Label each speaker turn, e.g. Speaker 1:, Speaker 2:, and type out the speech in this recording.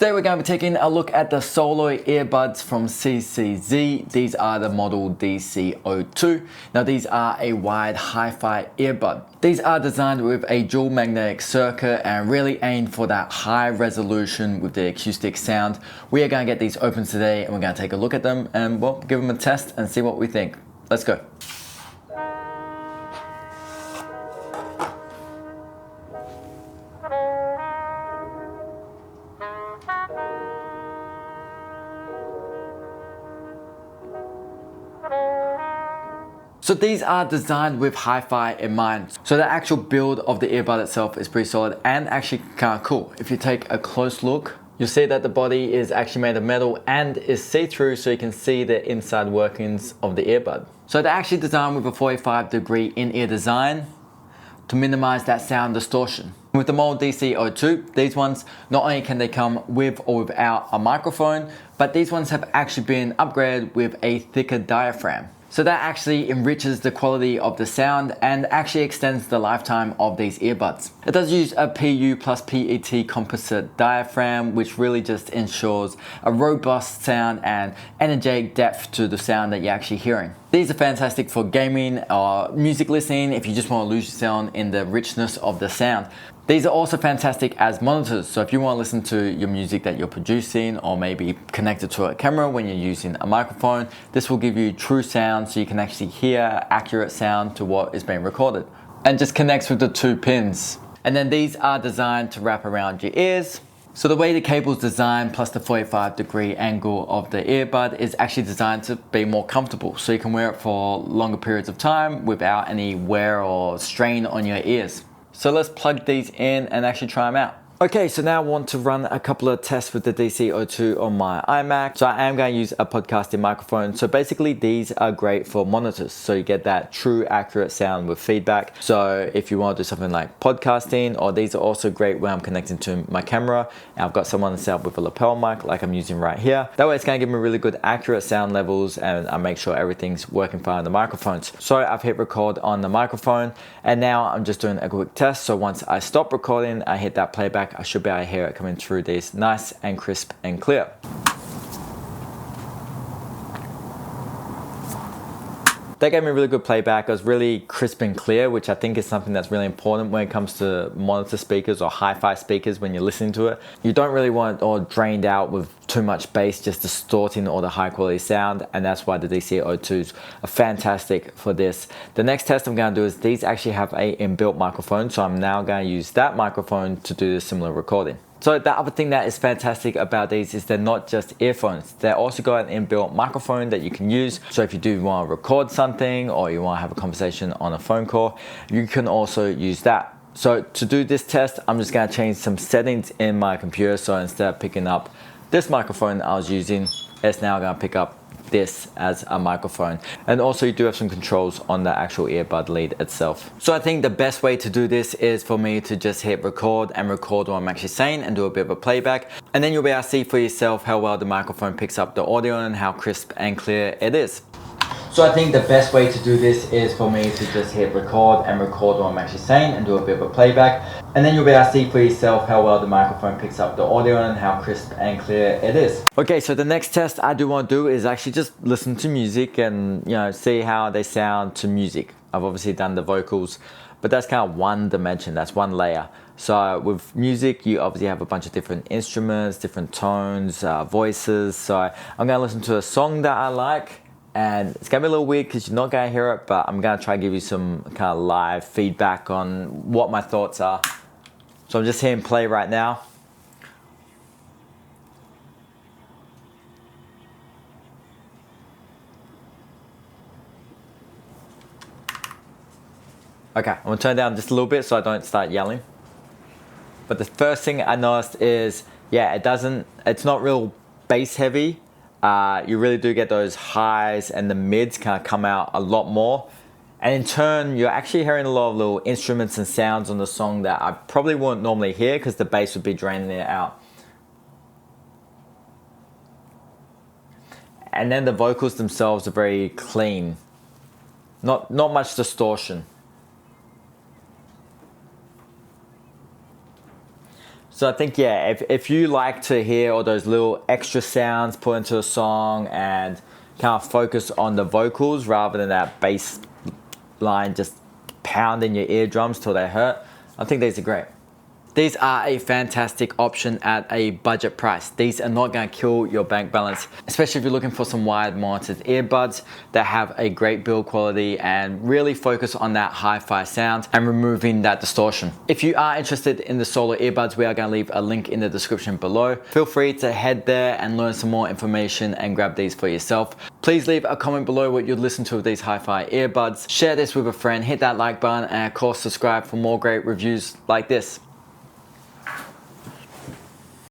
Speaker 1: Today we're going to be taking a look at the solo earbuds from CCZ. These are the model DC02. Now these are a wide hi-fi earbud. These are designed with a dual magnetic circuit and really aimed for that high resolution with the acoustic sound. We are going to get these open today and we're going to take a look at them and well, give them a test and see what we think. Let's go. So these are designed with hi-fi in mind. So the actual build of the earbud itself is pretty solid and actually kind of cool. If you take a close look, you'll see that the body is actually made of metal and is see-through, so you can see the inside workings of the earbud. So they're actually designed with a 45-degree in-ear design to minimize that sound distortion. With the model DC02, these ones, not only can they come with or without a microphone, but these ones have actually been upgraded with a thicker diaphragm. So that actually enriches the quality of the sound and actually extends the lifetime of these earbuds. It does use a PU plus PET composite diaphragm, which really just ensures a robust sound and energetic depth to the sound that you're actually hearing. These are fantastic for gaming or music listening if you just want to lose yourself in the richness of the sound. These are also fantastic as monitors, so if you want to listen to your music that you're producing or maybe connected to a camera when you're using a microphone, this will give you true sound so you can actually hear accurate sound to what is being recorded. And just connects with the two pins. And then these are designed to wrap around your ears. So the way the cable is designed plus the 45-degree angle of the earbud is actually designed to be more comfortable so you can wear it for longer periods of time without any wear or strain on your ears. So let's plug these in and actually try them out. Okay, so now I want to run a couple of tests with the DC02 on my iMac. So I am going to use a podcasting microphone. So basically these are great for monitors. So you get that true accurate sound with feedback. So if you want to do something like podcasting, or these are also great when I'm connecting to my camera. And I've got someone set up with a lapel mic like I'm using right here. That way it's going to give me really good accurate sound levels and I make sure everything's working fine on the microphones. So I've hit record on the microphone and now I'm just doing a quick test. So once I stop recording, I hit that playback, I should be able to hear it coming through these nice and crisp and clear. That gave me really good playback. It was really crisp and clear, which I think is something that's really important when it comes to monitor speakers or hi-fi speakers when you're listening to it. You don't really want it all drained out with too much bass, just distorting all the high quality sound, and that's why the DC02s are fantastic for this. The next test I'm going to do is these actually have a inbuilt microphone, so I'm now going to use that microphone to do the similar recording. So the other thing that is fantastic about these is they're not just earphones. They're also got an inbuilt microphone that you can use. So if you do want to record something or you want to have a conversation on a phone call, you can also use that. So to do this test, I'm just going to change some settings in my computer. So instead of picking up this microphone I was using, it's now going to pick up this as a microphone. And also you do have some controls on the actual earbud lead itself. So I think the best way to do this is for me to just hit record and record what I'm actually saying and do a bit of a playback. And then you'll be able to see for yourself how well the microphone picks up the audio and how crisp and clear it is. So I think the best way to do this is for me to just hit record and record what I'm actually saying and do a bit of a playback. And then you'll be able to see for yourself how well the microphone picks up the audio and how crisp and clear it is. Okay, so the next test I do want to do is actually just listen to music and see how they sound to music. I've obviously done the vocals, but that's kind of one dimension, that's one layer. So with music, you obviously have a bunch of different instruments, different tones, voices. So I'm going to listen to a song that I like. And it's gonna be a little weird because you're not gonna hear it, but I'm gonna try to give you some kind of live feedback on what my thoughts are. So I'm just hitting play right now. Okay, I'm gonna turn down just a little bit so I don't start yelling. But the first thing I noticed is, yeah, it's not real bass heavy. You really do get those highs and the mids kind of come out a lot more. And in turn, you're actually hearing a lot of little instruments and sounds on the song that I probably wouldn't normally hear because the bass would be draining it out. And then the vocals themselves are very clean. Not much distortion. So I think, yeah, if you like to hear all those little extra sounds put into a song and kind of focus on the vocals rather than that bass line just pounding your eardrums till they hurt, I think these are great. These are a fantastic option at a budget price. These are not going to kill your bank balance, especially if you're looking for some wired monitored earbuds that have a great build quality and really focus on that hi-fi sound and removing that distortion. If you are interested in the Solo earbuds, we are going to leave a link in the description below. Feel free to head there and learn some more information and grab these for yourself. Please leave a comment below what you'd listen to with these hi-fi earbuds. Share this with a friend, hit that like button, and of course subscribe for more great reviews like this.